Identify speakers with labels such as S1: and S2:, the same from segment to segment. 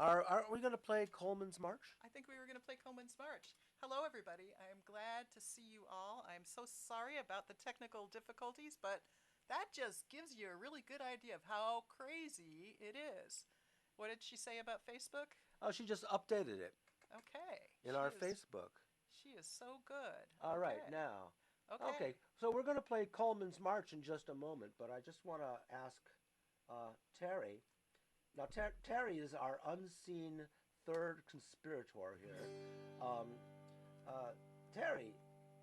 S1: Aren't we going to play Coleman's March?
S2: I think we were going to play Coleman's March. Hello, everybody. I am glad to see you all. I'm so sorry about the technical difficulties, but that just gives you a really good idea of how crazy it is. What did she say about Facebook?
S1: Oh, she just updated it
S2: Okay,
S1: in our Facebook.
S2: she is so good.
S1: All right,
S2: Okay,
S1: now. Okay,
S2: okay.
S1: so we're going to play Coleman's March in just a moment, but I just want to ask Terry. Now, Terry is our unseen third conspirator here. Um, uh, Terry,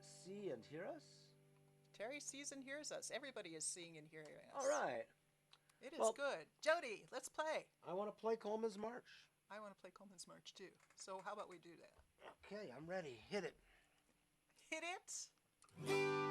S1: see and hear us?
S2: Terry sees and hears us. Everybody is seeing and hearing
S1: All
S2: us.
S1: right.
S2: It is
S1: Well,
S2: good. Jody, let's play.
S1: I want to play Coleman's March.
S2: I want to play Coleman's March too. So how about we do that?
S1: Okay, I'm ready. Hit it.
S2: Hit it.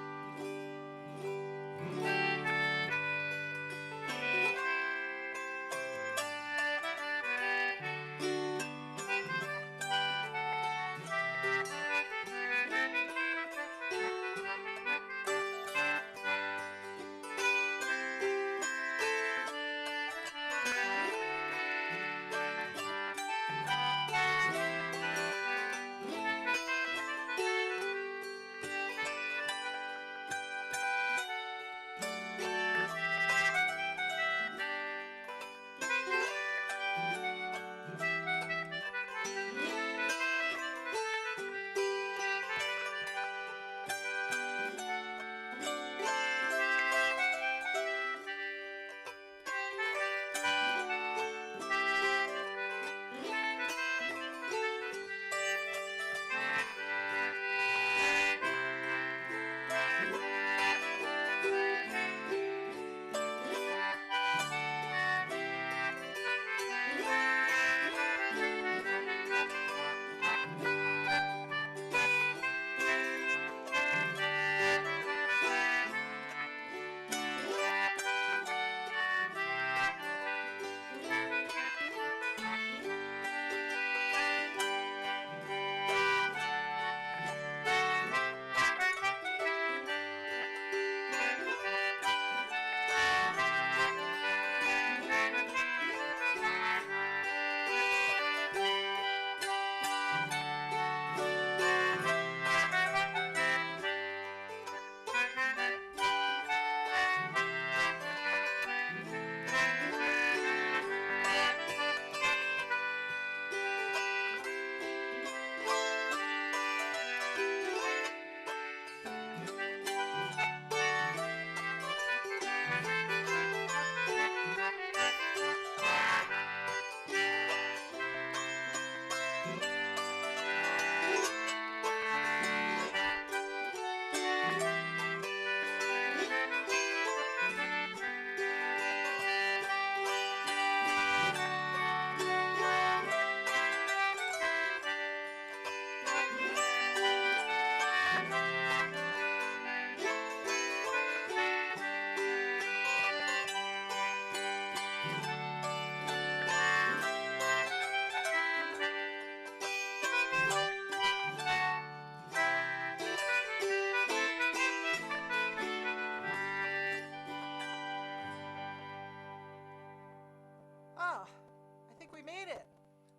S2: Ah, I think we made it.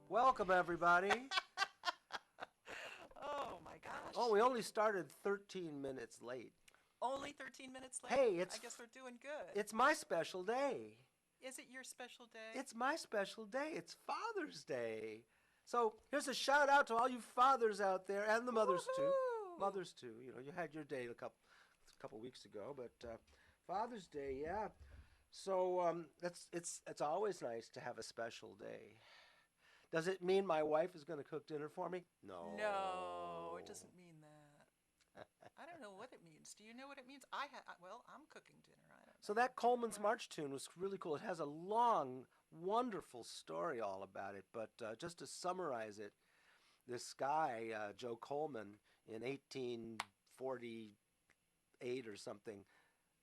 S1: Welcome, everybody.
S2: Oh my
S1: Oh,
S2: gosh.
S1: we only started 13 minutes late.
S2: Only 13 minutes late?
S1: Hey,
S2: I guess we're doing good.
S1: it's my special day.
S2: Is it your special day?
S1: It's my special day. It's Father's Day. So here's a shout out to all you fathers out there and the mothers too.
S2: Woohoo!
S1: Mothers too. You know, you had your day a couple weeks ago, but Father's Day, yeah. So it's always nice to have a special day. Does it mean my wife is going to cook dinner for me?
S2: No, it
S1: No.
S2: doesn't mean that. I don't know what it means. Do you know what it means? Well, I'm cooking dinner. I don't
S1: So
S2: know.
S1: that Coleman's March tune was really cool. It has a long, wonderful story all about it. But just to summarize it, this guy, Joe Coleman, in 1848 or something,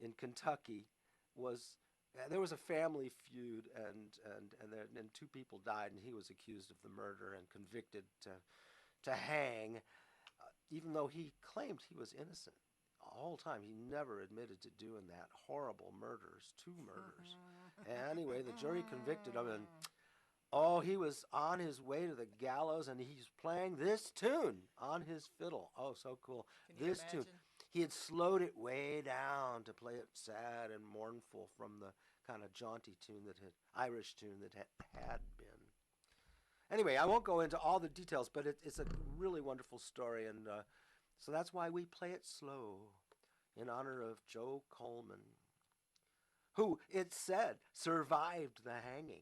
S1: in Kentucky, was there was a family feud, and two people died, and he was accused of the murder and convicted to hang, even though he claimed he was innocent. The whole time he never admitted to doing that horrible murders, two murders. Anyway, the jury convicted him, and Oh, he was on his way to the gallows, and he's playing this tune on his fiddle. Oh, so cool.
S2: Can you
S1: This tune.
S2: imagine?
S1: He had slowed it way down to play it sad and mournful from the kind of jaunty tune that had, Irish tune that had been. Anyway, I won't go into all the details, but it's a really wonderful story, and so that's why we play it slow in honor of Joe Coleman, who, it's said, survived the hanging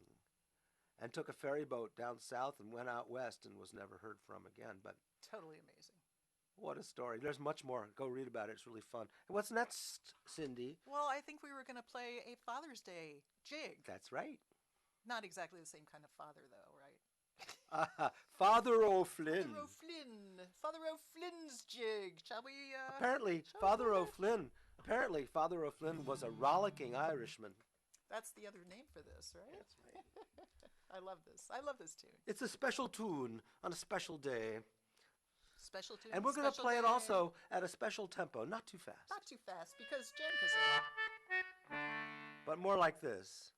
S1: and took a ferry boat down south and went out west and was never heard from again. But
S2: Totally amazing.
S1: what a story. There's much more. Go read about it. It's really fun. And what's next, Cindy?
S2: Well, I think we were going to play a Father's Day jig.
S1: That's right.
S2: Not exactly the same kind of father, though, right?
S1: Father O'Flynn.
S2: Father O'Flynn. Father O'Flynn's jig. Shall we?
S1: Apparently,
S2: shall we
S1: Father
S2: do that?
S1: O'Flynn. Apparently, Father O'Flynn was a rollicking Irishman.
S2: That's the other name for this, right?
S1: That's right.
S2: I love this. I love this tune.
S1: It's a special tune on a special day.
S2: Special tune.
S1: And we're going to
S2: special
S1: play it
S2: day.
S1: also at a special tempo, not too fast,
S2: Not too fast because JamKazam.
S1: but more like this.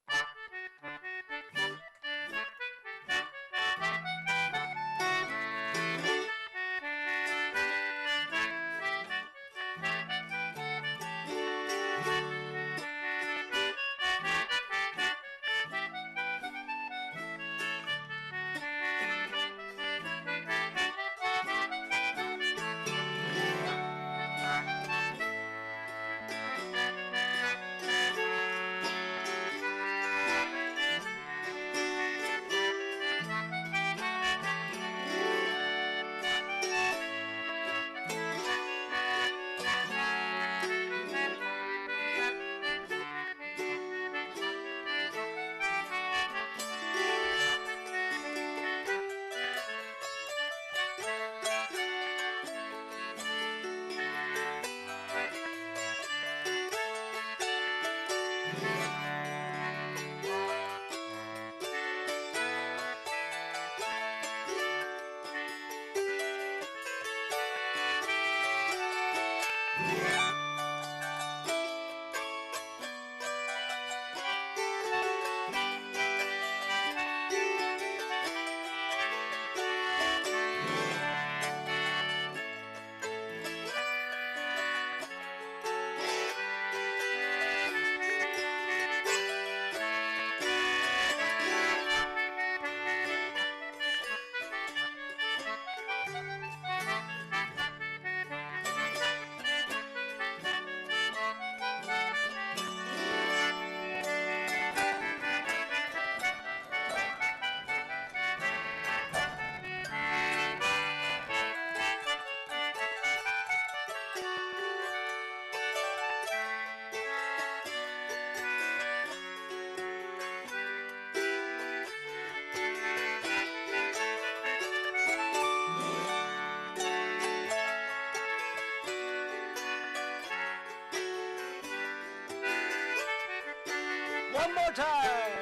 S1: One more time.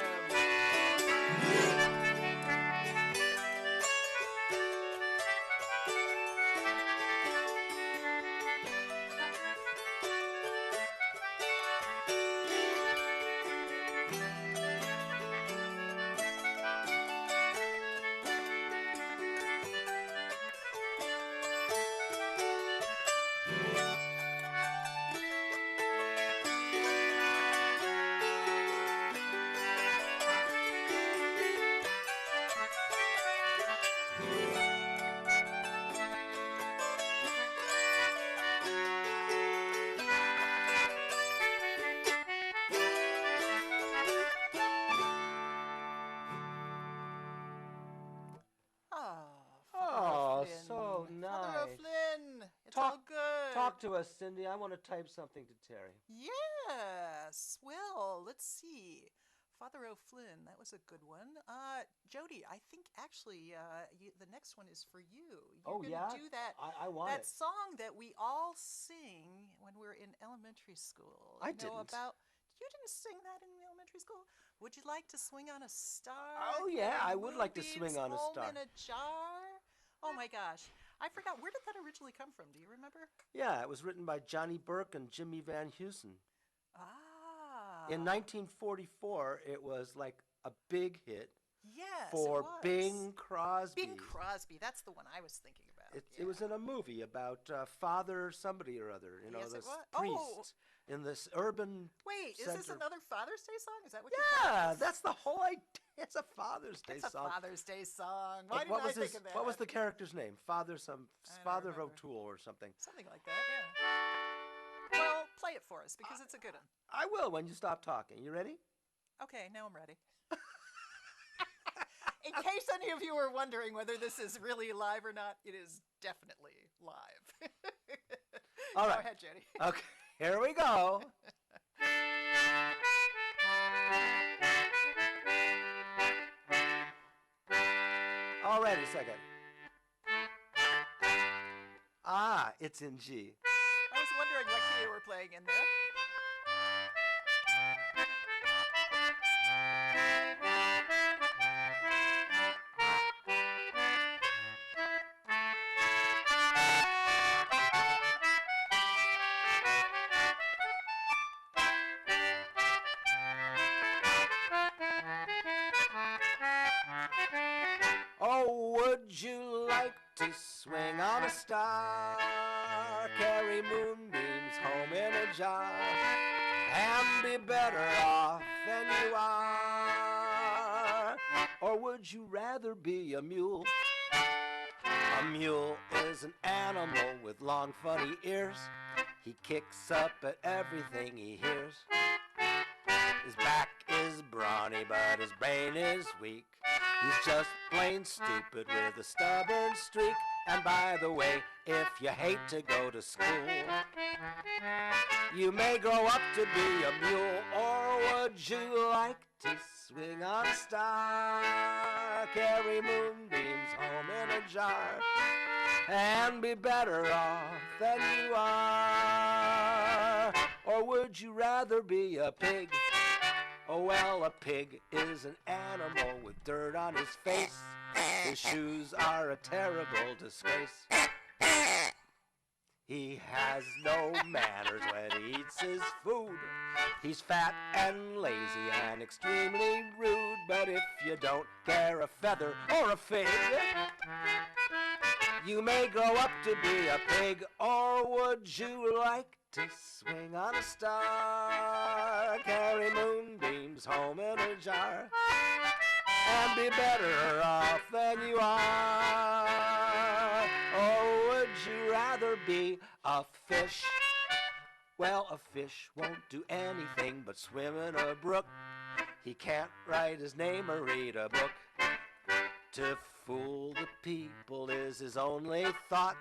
S2: Father
S1: Oh,
S2: O'Flynn.
S1: so
S2: Father
S1: nice.
S2: O'Flynn. It's
S1: Talk-
S2: all good.
S1: Talk to us, Cindy. I want to type something to Terry.
S2: Yes. Well, let's see. Father O'Flynn, that was a good one. Jody, I think actually the next one is for you. You're gonna do that
S1: I want
S2: that
S1: it.
S2: song that we all sing when we're in elementary school.
S1: I
S2: You know
S1: didn't.
S2: about you didn't sing that in elementary school? Would you like to swing on a star?
S1: Oh, yeah, I would like to
S2: Moonbeams
S1: swing on a
S2: home
S1: star.
S2: in a jar. Oh my gosh, I forgot. Where did that originally come from? Do you remember?
S1: Yeah, it was written by Johnny Burke and Jimmy Van Heusen.
S2: Ah.
S1: In 1944, it was like a big hit.
S2: Yes,
S1: for
S2: it was.
S1: Bing Crosby.
S2: Bing Crosby. That's the one I was thinking about.
S1: It was in a movie about Father somebody or other,
S2: Yes, it
S1: this
S2: was.
S1: priest
S2: Oh,
S1: in this urban
S2: wait, is this
S1: center.
S2: another Father's Day song? Is that what you're calling
S1: Yeah,
S2: this?
S1: that's the whole idea. It's a Father's Day
S2: It's a
S1: song.
S2: Father's Day song.
S1: But
S2: Why didn't I think of that?
S1: what was the character's name? Father Father
S2: remember.
S1: O'Toole or something.
S2: Something like that, yeah. Well, play it for us because it's a good one.
S1: I will when you stop talking. You ready?
S2: Okay, now I'm ready. In case any of you are wondering whether this is really live or not, it is definitely live.
S1: All right.
S2: Go ahead, Jody.
S1: Okay, here we go. All right, a second. Ah, it's in G.
S2: I was wondering what key you were playing in there.
S1: Oh, would you like to swing on a star, carry moonbeams home in a jar, and be better off than you are? Or would you rather be a mule? A mule is an animal with long funny ears. He kicks up at everything he hears. His back is brawny, but his brain is weak. He's just plain stupid with a stubborn streak. And by the way, if you hate to go to school, you may grow up to be a mule. Or would you like to swing on a star, carry moonbeams home in a jar, and be better off than you are? Or would you rather be a pig? Oh well, a pig is an animal with dirt on his face. His shoes are a terrible disgrace. He has no manners when he eats his food. He's fat and lazy and extremely rude. But if you don't care a feather or a fig, you may grow up to be a pig. Or would you like to swing on a star, carry moonbeams home in a jar, and be better off than you are? Or would you rather be a fish? Well, a fish won't do anything but swim in a brook. He can't write his name or read a book. To fool the people is his only thought.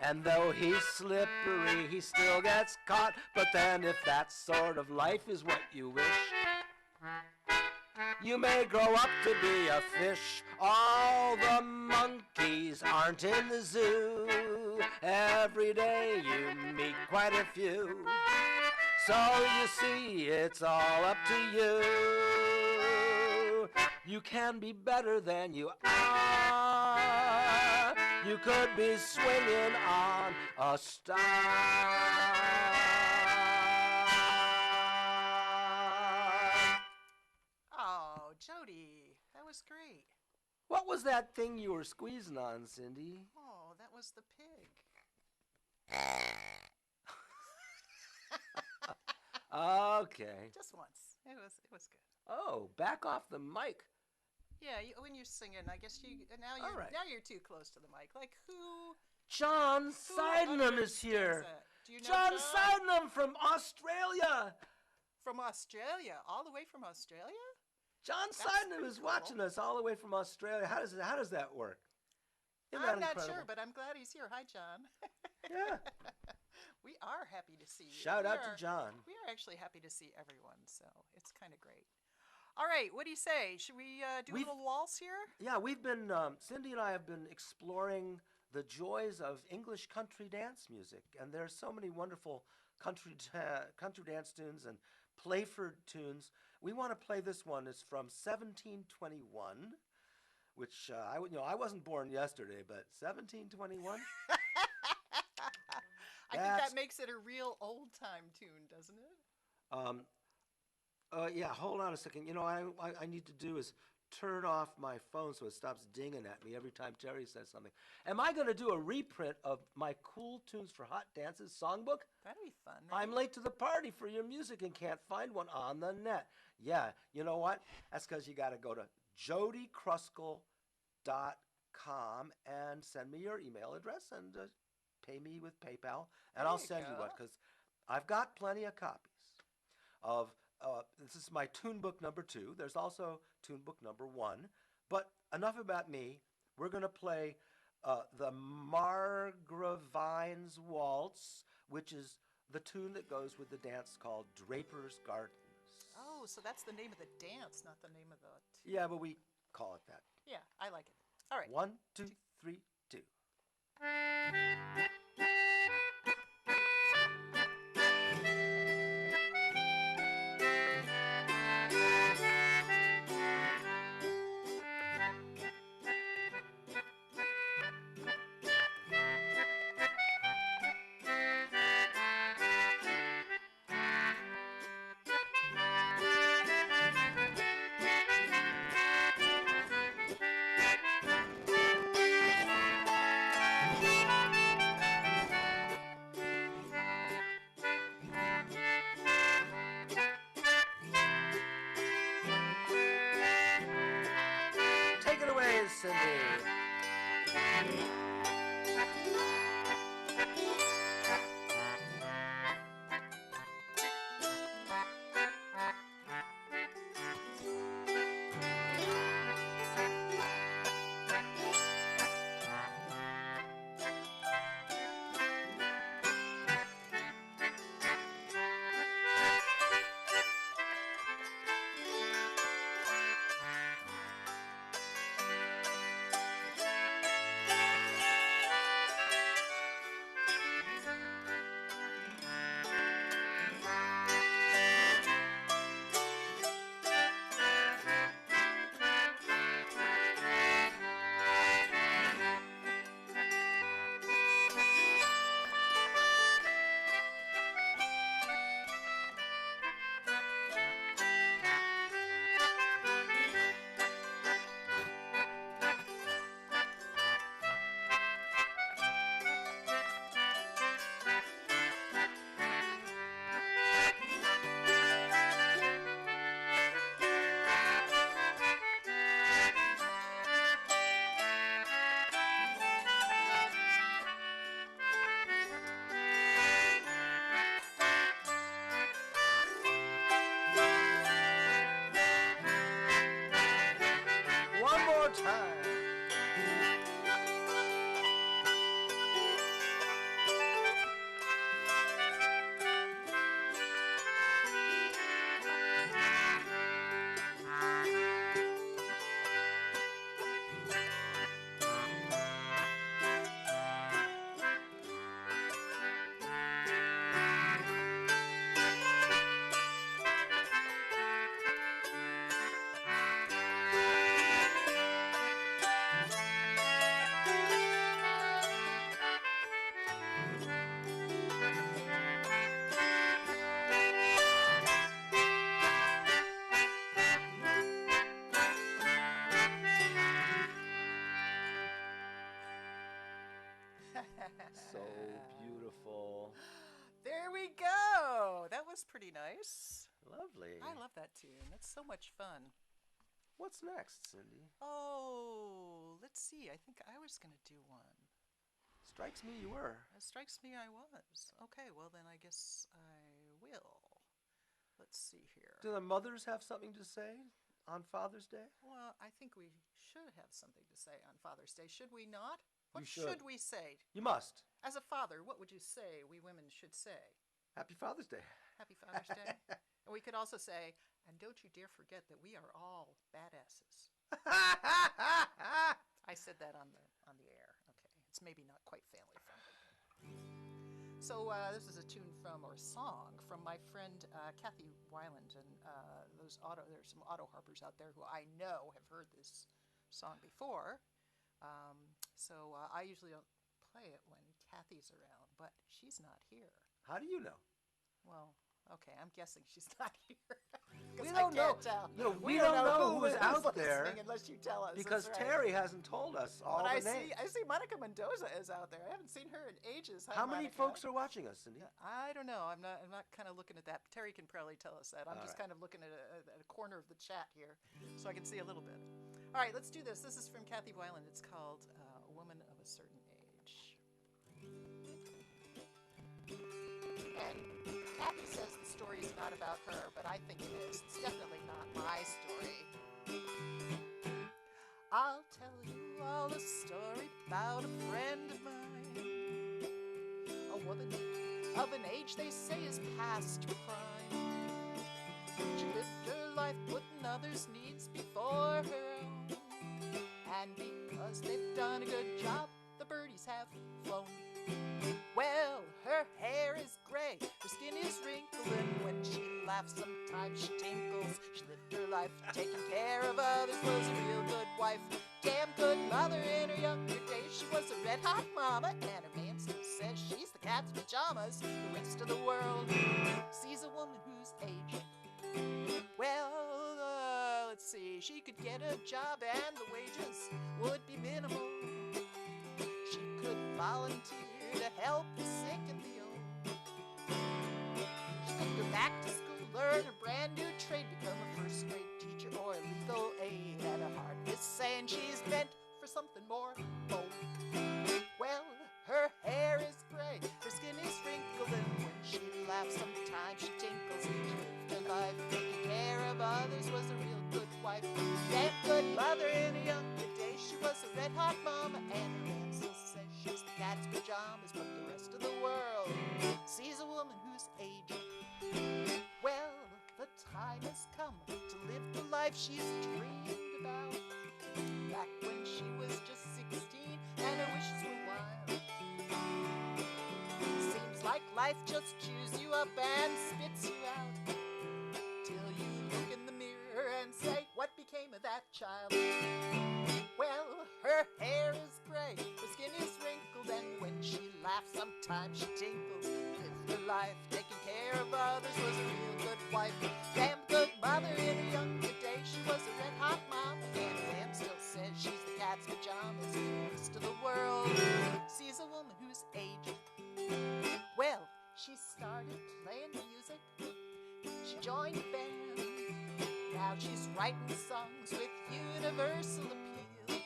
S1: And though he's slippery, he still gets caught. But then if that sort of life is what you wish, you may grow up to be a fish. All the monkeys aren't in the zoo. Every day you meet quite a few. So you see, it's all up to you. You can be better than you are. You could be swinging on a star.
S2: Oh, Jody, that was great.
S1: What was that thing you were squeezing on, Cindy?
S2: Oh, that was the pig.
S1: Okay.
S2: Just once. It was good.
S1: Oh, back off the mic.
S2: Yeah, when you're singing, I guess now you're too close to the mic. Like who?
S1: John
S2: Who
S1: Sydenham is here.
S2: understands that? Do you know
S1: John Sydenham from Australia.
S2: From Australia, all the way from Australia?
S1: John
S2: That's
S1: Sydenham
S2: pretty
S1: is
S2: cool.
S1: watching us all the way from Australia. How does that work? Isn't
S2: I'm
S1: that
S2: not sure,
S1: incredible?
S2: but I'm glad he's here. Hi, John.
S1: Yeah.
S2: We are happy to see you.
S1: Shout out to John.
S2: We are actually happy to see everyone, so it's kind of great. All right, what do you say? Should we do a little waltz here?
S1: Yeah, we've been, Cindy and I have been exploring the joys of English country dance music. And there's so many wonderful country dance tunes and Playford tunes. We want to play this one. It's from 1721, which I wasn't born yesterday, but 1721.
S2: I think that makes it a real old-time tune, doesn't it?
S1: Yeah, hold on a second. I need to do is turn off my phone so it stops dinging at me every time Terry says something. Am I going to do a reprint of my Cool Tunes for Hot Dances songbook?
S2: That'd be fun.
S1: I'm late to the party for your music and can't find one on the net. Yeah, you know what? That's because you got to go to jodykruskal.com and send me your email address and pay me with PayPal, and I'll send you one because I've got plenty of copies of. This is my tune book number 2. There's also tune book number 1. But enough about me. We're going to play the Margravines Waltz, which is the tune that goes with the dance called Draper's Gardens.
S2: Oh, so that's the name of the dance, not the name of the...
S1: Yeah, but we call it that.
S2: Yeah, I like it. All right.
S1: 1, 2, 3, 2. Take it away, Cindy. One more time. So beautiful.
S2: There we go. That was pretty nice.
S1: Lovely.
S2: I love that tune. That's so much fun.
S1: What's next, Cindy?
S2: Oh, let's see. I think I was going to do one.
S1: Strikes me you were.
S2: It strikes me I was. Okay, well then I guess I will. Let's see here.
S1: Do the mothers have something to say on Father's Day?
S2: Well, I think we should have something to say on Father's Day, should we not? What
S1: You should.
S2: should we say?
S1: You must.
S2: As a father, what would you say we women should say?
S1: Happy Father's Day.
S2: Happy Father's Day. And we could also say, and don't you dare forget that we are all badasses. I said that on the air. Okay, it's maybe not quite family friendly. So this is a tune from, or a song from my friend Kathy Weiland, and there's some auto harpers out there who I know have heard this song before. So I usually don't play it when Kathy's around, but she's not here.
S1: How do you know?
S2: Well, Okay, I'm guessing she's not here.
S1: We
S2: 'Cause
S1: don't
S2: I
S1: know.
S2: can't tell.
S1: You know, we
S2: We
S1: don't
S2: don't
S1: know
S2: who
S1: who's
S2: is
S1: out there
S2: listening unless you tell us.
S1: because
S2: That's right.
S1: Terry hasn't told us all
S2: But
S1: the
S2: I
S1: names.
S2: see Monica Mendoza is out there. I haven't seen her in ages. Hi,
S1: How many
S2: Monica.
S1: folks are watching us, Cindy?
S2: I don't know. I'm not kind of looking at that. Terry can probably tell us that. I'm
S1: All
S2: just
S1: right.
S2: kind of looking at a corner of the chat here, so I can see a little bit. All right, let's do this. This is from Kathy Weiland. It's called "A Woman of a Certain Age." And Kathy says the story is not about her, but I think it is. It's definitely not my story. I'll tell you all a story about a friend of mine, a woman of an age they say is past crime. She lived her life putting others' needs before her own, and because they've done a good job, the birdies have flown. Well, her hair is gray, her skin is wrinkled, and when she laughs sometimes she tinkles. She lived her life taking care of others, was a real good wife, damn good mother. In her younger days she was a red hot mama, and her man still says she's the cat's pajamas. The rest of the world sees a woman who's aging. Well, let's see, she could get a job and the wages would be minimal. She could volunteer to help the sick and the old. She could go back to school, learn a brand new trade, become a first-grade teacher or a legal aid. At her heart is saying she's meant for something more bold. Well, her hair is gray, her skin is wrinkled, and when she laughs sometimes she tinkles. She lived her life taking care of others, was a real good wife, damn good mother. In her younger days she was a red-hot mama, and her man still says she's the cat's pajamas. But the rest of the world sees a woman who's aging. Well, the time has come to live the life she's dreamed about, back when she was just 16 and her wishes were wild. Seems like life just chews you up and spits you out, till you look in the mirror and say, what became of that child? Well, her hair is gray, her skin is wrinkled, and when she laughs sometimes she tinkles. Lived her life taking care of others, was a real good wife, damn good mother. In her younger days she was a red hot mama, and her man still says she's the cat's pajamas. The rest of the world sees a woman who's aging. Well, she started playing music, she joined a band. Now she's writing songs with universal appeal.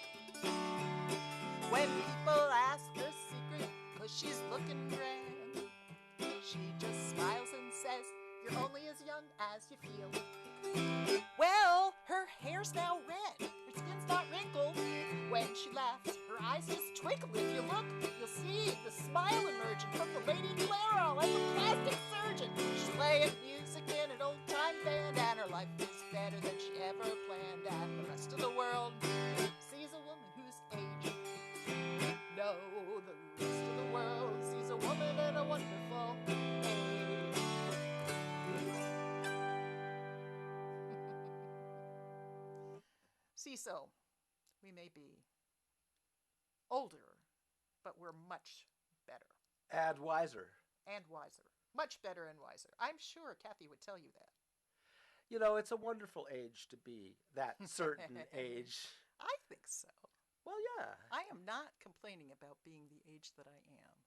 S2: When people ask her secret, 'cause she's looking grand, she just smiles and says, you're only as young as you feel. Well, her hair's now red, her skin's not wrinkled. When she laughs, her eyes just twinkle. If you look, you'll see the smile emerging from the lady Clara, like a plastic surgeon. She's playing music in an old-time band, and her life is better than she ever planned. And the rest of the world sees a woman who's aging. No, the rest of the world sees a woman in a wonderful age. See, so we may be older, but we're much better
S1: And wiser.
S2: and wiser. Much better and wiser. I'm sure Kathy would tell you that.
S1: You know, it's a wonderful age to be that certain age.
S2: I think so.
S1: Well, yeah.
S2: I am not complaining about being the age that I am.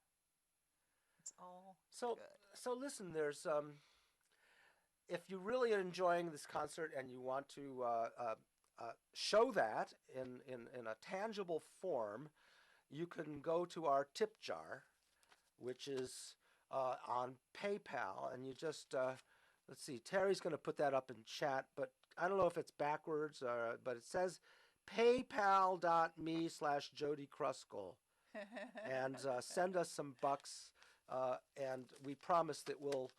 S2: It's all
S1: So,
S2: good.
S1: so listen. There's if you really are enjoying this concert and you want to show that in a tangible form, you can go to our tip jar, which is on PayPal, and you just let's see. Terry's going to put that up in chat, but I don't know if it's backwards, but it says paypal.me/Jody Kruskal, and send us some bucks, and we promise that we'll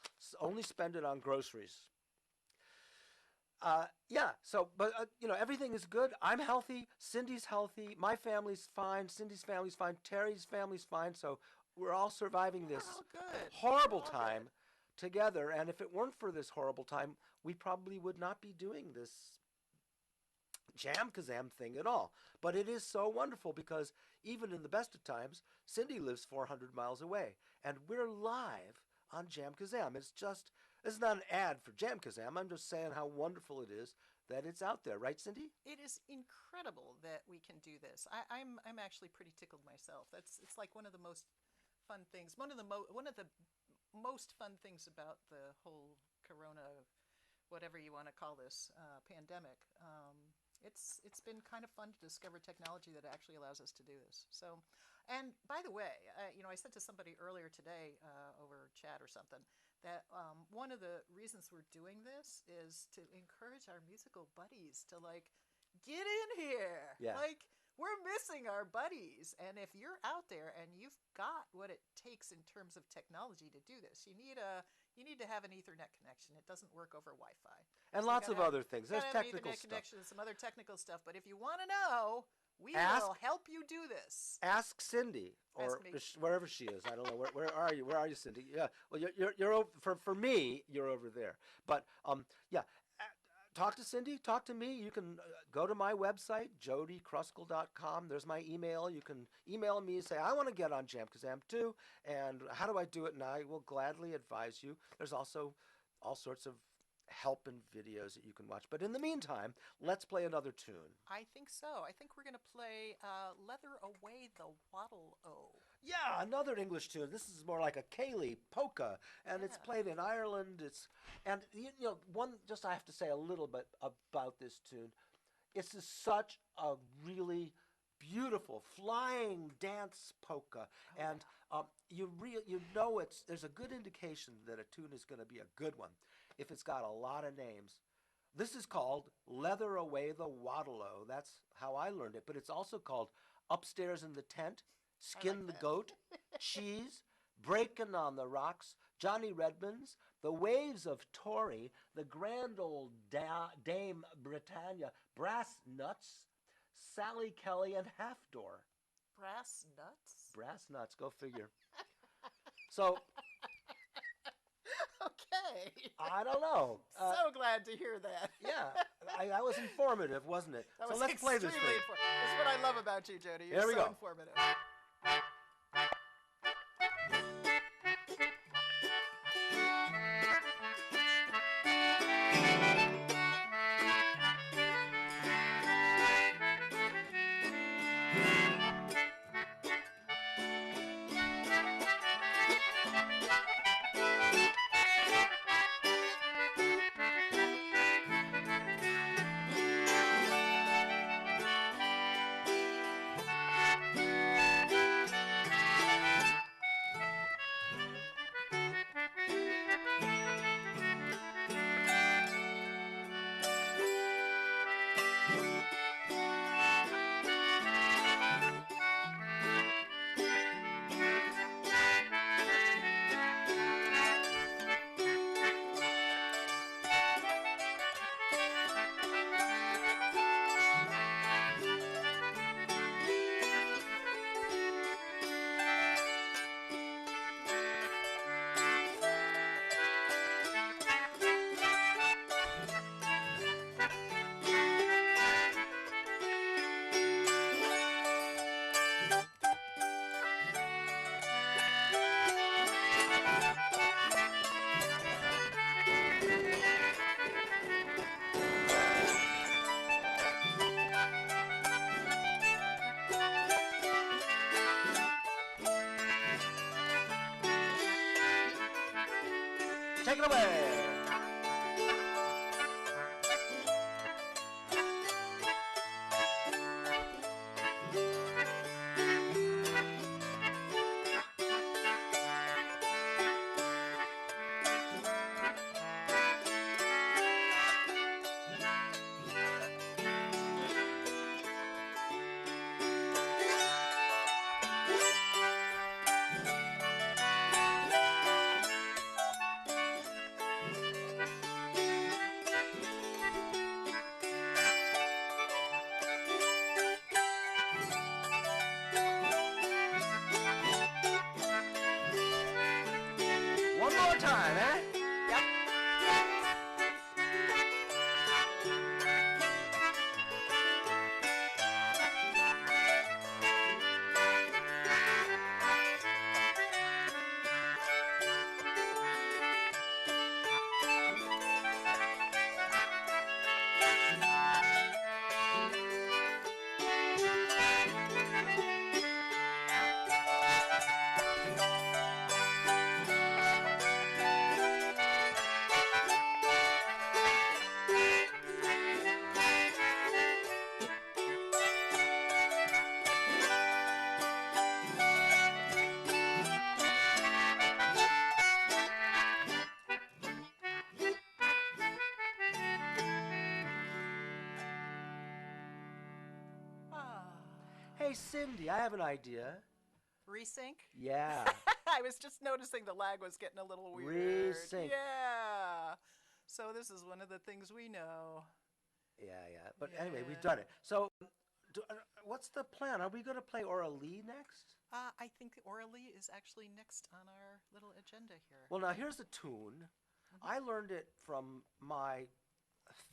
S1: only spend it on groceries. Yeah, so, but, you know, everything is good. I'm healthy. Cindy's healthy. My family's fine. Cindy's family's fine. Terry's family's fine. So we're all surviving this
S2: Oh, good.
S1: horrible
S2: All
S1: time
S2: good.
S1: together. And if it weren't for this horrible time, we probably would not be doing this JamKazam thing at all. But it is so wonderful because even in the best of times, Cindy lives 400 miles away. And we're live on JamKazam. It's just This is not an ad for JamKazam. I'm just saying how wonderful it is that it's out there, right, Cindy?
S2: It is incredible that we can do this. I'm actually pretty tickled myself. It's like one of the most fun things. One of the most fun things about the whole Corona, whatever you want to call this, pandemic. It's been kind of fun to discover technology that actually allows us to do this. So, and by the way, I said to somebody earlier today over chat or something that one of the reasons we're doing this is to encourage our musical buddies to like get in here.
S1: Yeah.
S2: Like we're missing our buddies, and if you're out there and you've got what it takes in terms of technology to do this, you need to have an Ethernet connection. It doesn't work over Wi-Fi.
S1: And
S2: So
S1: lots of other things. There's technical
S2: Ethernet
S1: stuff.
S2: connection and some other technical stuff. But if you want to know, we
S1: Ask-
S2: will help you do this.
S1: Ask Cindy or
S2: Ask me.
S1: wherever she is. I don't know where are you? Where are you, Cindy? Yeah. Well, you're over, for me. You're over there. But yeah. Talk to Cindy. Talk to me. You can go to my website, jodykruskal.com. There's my email. You can email me and say, I want to get on JamKazam too. And how do I do it? And I will gladly advise you. There's also all sorts of help and videos that you can watch. But in the meantime, let's play another tune.
S2: I think so. I think we're going to play Leather Away the Waddle-O.
S1: Yeah, another English tune. This is more like a Cayley polka, and it's
S2: Yeah.
S1: played in Ireland. I have to say a little bit about this tune. This is such a really beautiful flying dance polka, and there's a good indication that a tune is going to be a good one if it's got a lot of names. This is called Leather Away the Waddle-O. That's how I learned it, but it's also called Upstairs in the Tent, Skin
S2: like
S1: the
S2: that.
S1: Goat, Cheese, Breakin' on the Rocks, Johnny Redmonds, The Waves of Tory, The Grand Old Dame Britannia, Brass Nuts, Sally Kelly, and Half Door.
S2: Brass Nuts?
S1: Brass Nuts, go figure. So,
S2: Okay.
S1: I don't know.
S2: So glad to hear that.
S1: Yeah, that was informative, wasn't it?
S2: That
S1: So
S2: was
S1: let's play this
S2: extremely
S1: thing.
S2: informative. That's what I love about you, Jody. You're
S1: Here we
S2: so
S1: go.
S2: informative.
S1: Take it away. Hey, Cindy, I have an idea.
S2: Resync?
S1: Yeah.
S2: I was just noticing the lag was getting a little weird.
S1: Resync.
S2: Yeah. So this is one of the things we know.
S1: Yeah. But anyway, we've
S2: Yeah.
S1: done it. So, what's the plan? Are we going to play Aura Lee next?
S2: I think Orally is actually next on our little agenda here.
S1: Well, now here's a tune.
S2: Mhm.
S1: I learned it from my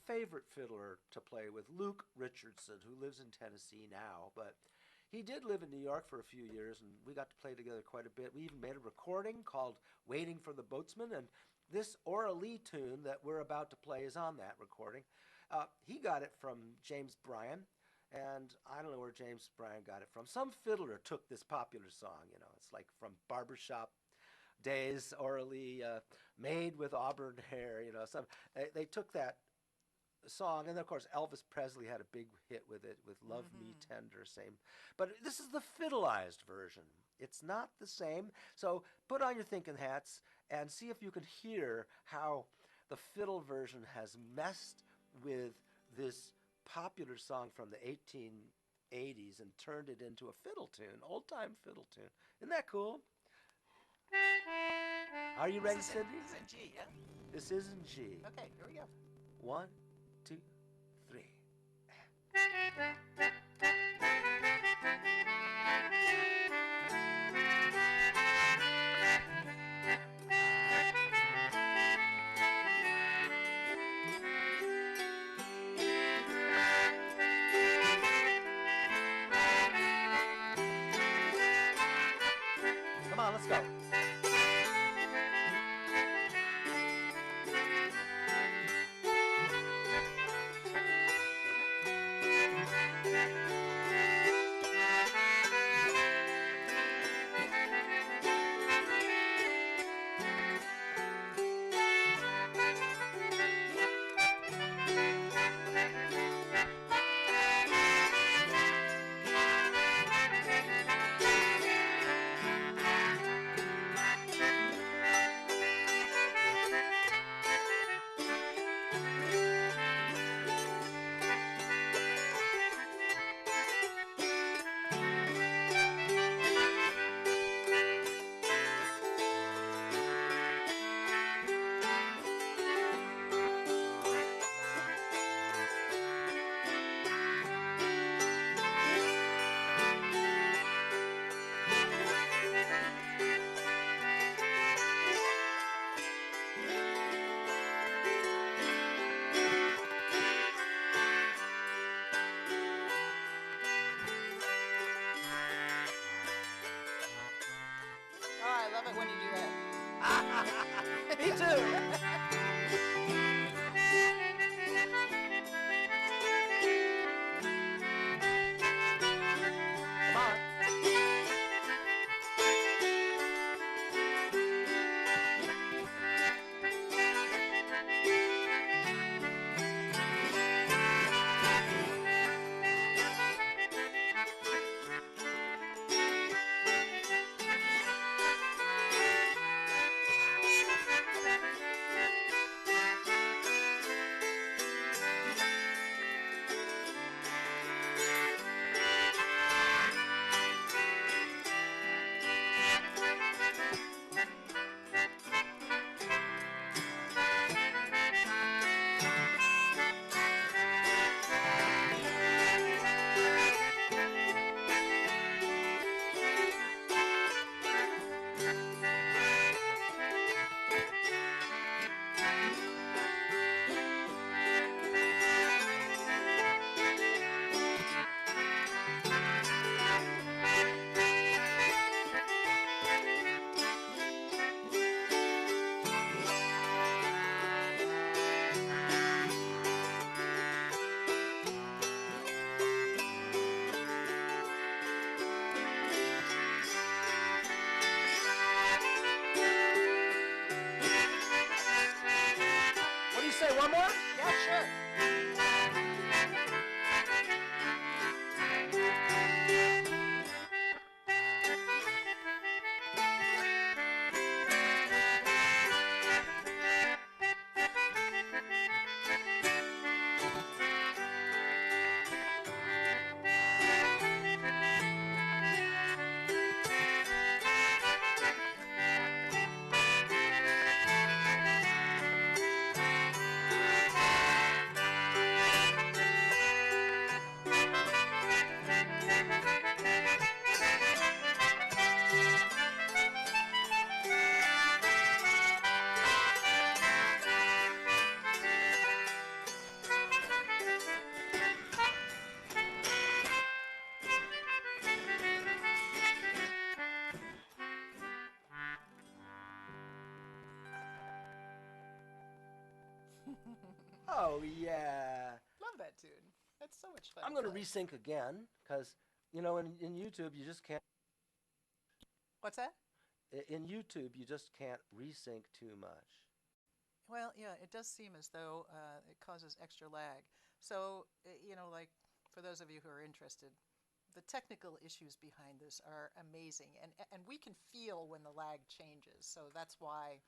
S1: favorite fiddler to play with, Luke Richardson, who lives in Tennessee now, but he did live in New York for a few years, and we got to play together quite a bit. We even made a recording called Waiting for the Boatsman, and this Aura Lee tune that we're about to play is on that recording. He got it from James Bryan, and I don't know where James Bryan got it from. Some fiddler took this popular song, you know, it's like from barbershop days, Aura Lee, made with auburn hair, you know. They took that song, and of course Elvis Presley had a big hit with it, with Love Me
S2: Mhm.
S1: Tender, same. But this is the fiddleized version. It's not the same. So put on your thinking hats and see if you can hear how the fiddle version has messed with this popular song from the 1880s and turned it into a fiddle tune, old-time fiddle tune. Isn't that cool? Are you ready, Cindy?
S2: This is in G, yeah?
S1: This is in G.
S2: Okay, here we go.
S1: 1, 2, 3. Come on, let's go.
S2: Oh, I love it when you do that.
S1: Me too. Come on. Oh, yeah.
S2: Love that tune. That's so much fun.
S1: I'm going to resync again because, in YouTube, you just can't.
S2: What's that?
S1: In YouTube, you just can't resync too much.
S2: Well, yeah, it does seem as though it causes extra lag. So, like for those of you who are interested, the technical issues behind this are amazing, and we can feel when the lag changes. So that's why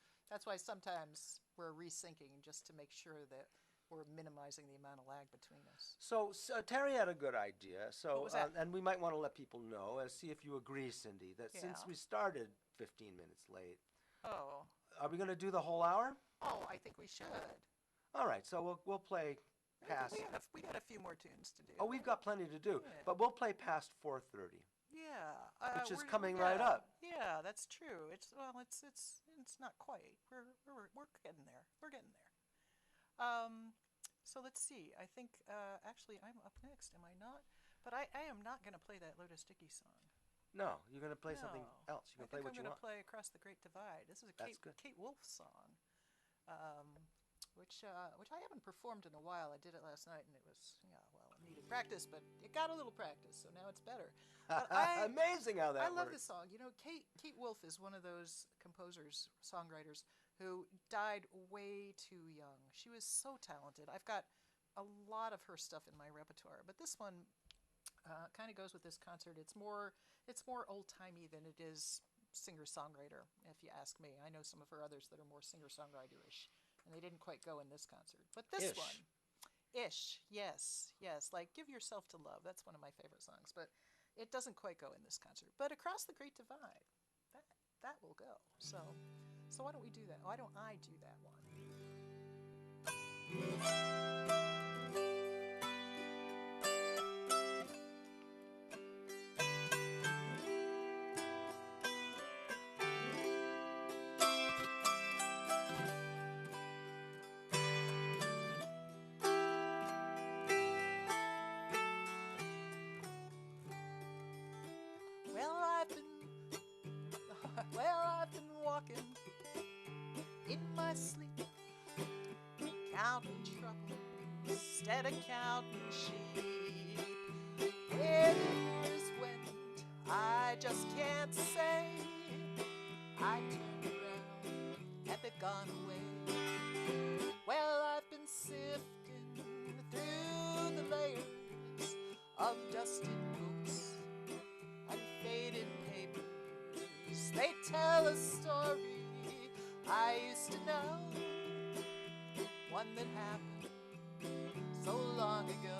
S2: sometimes we're resyncing just to make sure that we're minimizing the amount of lag between us.
S1: So Terry had a good idea. So
S2: What was that?
S1: and we might want to let people know and see if you agree, Cindy, that since
S2: Yeah.
S1: we started 15 minutes late,
S2: Oh,
S1: are we going to do the whole hour?
S2: I think we should.
S1: All right. So we'll play past.
S2: We got a few more tunes to do.
S1: Oh, we've got plenty to do,
S2: Yeah.
S1: but we'll play past 4:30.
S2: Yeah,
S1: Which is coming right up.
S2: Yeah, that's true. It's not quite. We're getting there. We're getting there. So let's see. I think actually I'm up next. Am I not? But I am not going to play that Lotus Dickey song.
S1: No, you're going to play something
S2: No.
S1: else. You're going to play what you
S2: I'm
S1: want.
S2: going to play Across the Great Divide. This is a
S1: That's good.
S2: Kate Wolf song, which I haven't performed in a while. I did it last night, and it was it needed practice, but it got a little practice, so now it's better. But
S1: Amazing how that
S2: I love
S1: works.
S2: this song. Kate Wolf is one of those composers, songwriters who died way too young. She was so talented. I've got a lot of her stuff in my repertoire, but this one kind of goes with this concert. It's more old-timey than it is singer-songwriter, if you ask me. I know some of her others that are more singer-songwriter-ish, and they didn't quite go in this concert. But this one, Ish, yes, like Give Yourself to Love. That's one of my favorite songs, but it doesn't quite go in this concert. But Across the Great Divide, that will go. So why don't we do that? Why don't I do that one? I've been walking in my sleep, counting trouble instead of counting sheep. Where the years went, I just can't say. I turned around and they've gone away. Well, I've been sifting through the layers of dusted books and faded papers. They tell a story I used to know, one that happened so long ago.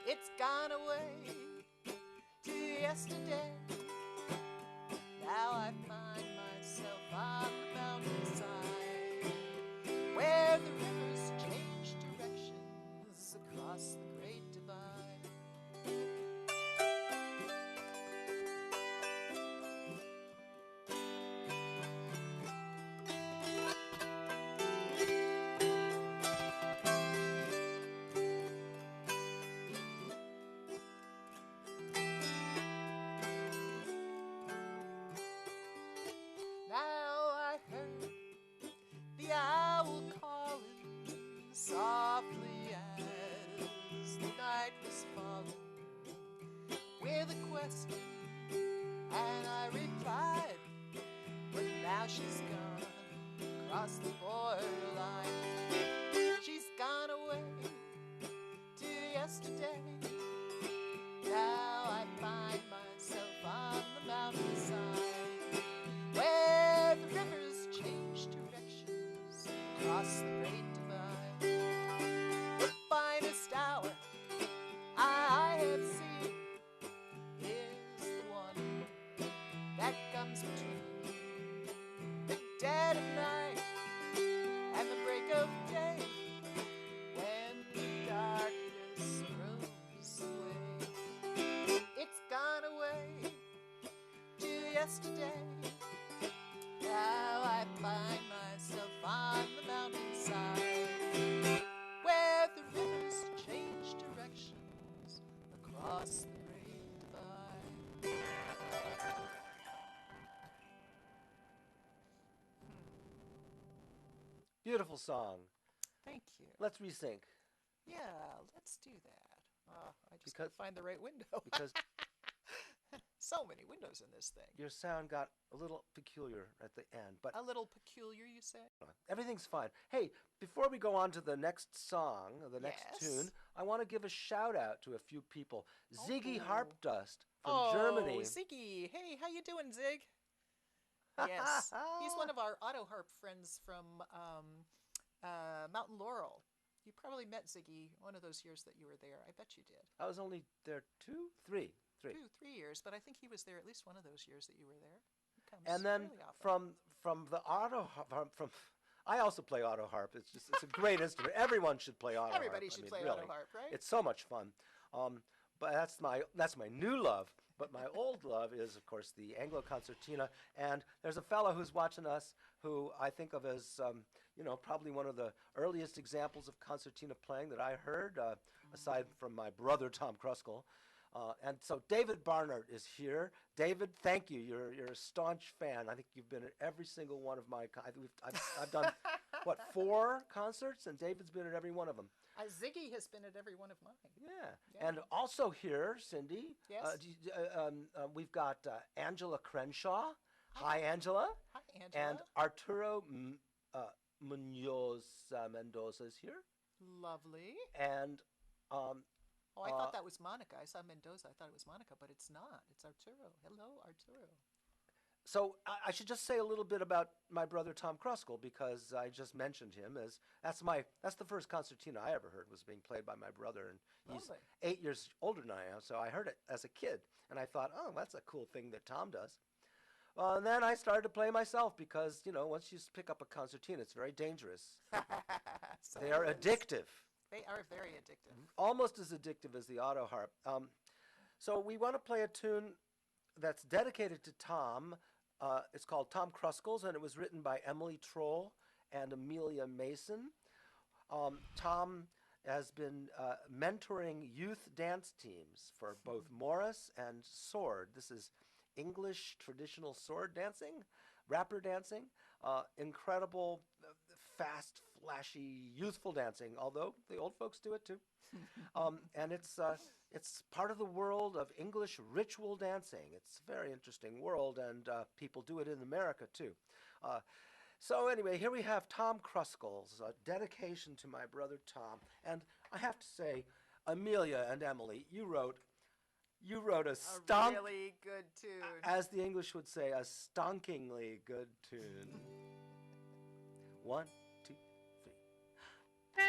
S2: It's gone away to yesterday. Now I find myself on the mountainside, where the rivers change directions across the Great Divide. Now I heard the owl calling softly as the night was falling with a question, and I replied, but now she's gone across the borderline. She's gone away to yesterday. Now I find myself on the mountainside, where the rivers change directions across the Great Divide. The finest hour I have seen is the one that comes between the dead of night and the break of day, when the darkness grows away. It's gone away to yesterday. Now I find myself on the mountainside, where the rivers change directions across the Great Divide.
S1: Beautiful song.
S2: Thank you.
S1: Let's resync.
S2: Yeah, let's do that. I just
S1: Because-
S2: gotta find the right window.
S1: Because
S2: So many windows in this thing.
S1: your sound got a little peculiar at the end, but
S2: A little peculiar, you say?
S1: everything's fine. Hey, before we go on to the next song, the next
S2: Yes.
S1: tune, I want to give a shout out to a few people. Ziggy
S2: Oh.
S1: Harpdust from Germany.
S2: Ziggy. Hey, how you doing, Zig? Yes, he's one of our autoharp friends from Mountain Laurel. You probably met Ziggy one of those years that you were there. I bet you did.
S1: I was only there 3
S2: 3 years, but I think he was there at least one of those years that you were there. He comes
S1: And then
S2: fairly often.
S1: from the from I also play auto harp. It's a great instrument. Everyone should play auto harp.
S2: Everybody should play
S1: really.
S2: autoharp, right?
S1: It's so much fun. But that's my new love. But my old love is, of course, the Anglo concertina. And there's a fellow who's watching us who I think of as probably one of the earliest examples of concertina playing that I heard, aside from my brother Tom Kruskal. And so David Barnard is here. David, thank you. You're a staunch fan. I think you've been at every single one of my. I've done what 4 concerts, and David's been at every one of them.
S2: Ziggy has been at every one of mine.
S1: Yeah. And also here, Cindy.
S2: Yes.
S1: We've got Angela Crenshaw. Hi, Angela.
S2: Hi, Angela.
S1: And Arturo Munoz Mendoza is here.
S2: Lovely.
S1: And
S2: Oh, I thought that was Monica. I saw Mendoza. I thought it was Monica, but it's not. It's Arturo. Hello, Arturo.
S1: So I should just say a little bit about my brother Tom Kruskal, because I just mentioned him as that's the first concertina I ever heard was being played by my brother, and he's
S2: Lovely.
S1: 8 years older than I am. So I heard it as a kid, and I thought, oh, that's a cool thing that Tom does. And then I started to play myself because once you pick up a concertina, it's very dangerous.
S2: So
S1: They are
S2: it is.
S1: addictive.
S2: They are very addictive.
S1: Almost as addictive as the auto harp. So we want to play a tune that's dedicated to Tom. It's called Tom Kruskal's, and it was written by Emily Troll and Amelia Mason. Tom has been mentoring youth dance teams for both Morris and Sword. This is English traditional sword dancing, rapper dancing, incredible, fast, flashy, youthful dancing, although the old folks do it too. And it's part of the world of English ritual dancing. It's a very interesting world, and people do it in America too. So anyway, here we have Tom Kruskal's dedication to my brother Tom. And I have to say, Amelia and Emily, you wrote a
S2: Really good tune.
S1: as the English would say, a stonkingly good tune. 1, 2, 3.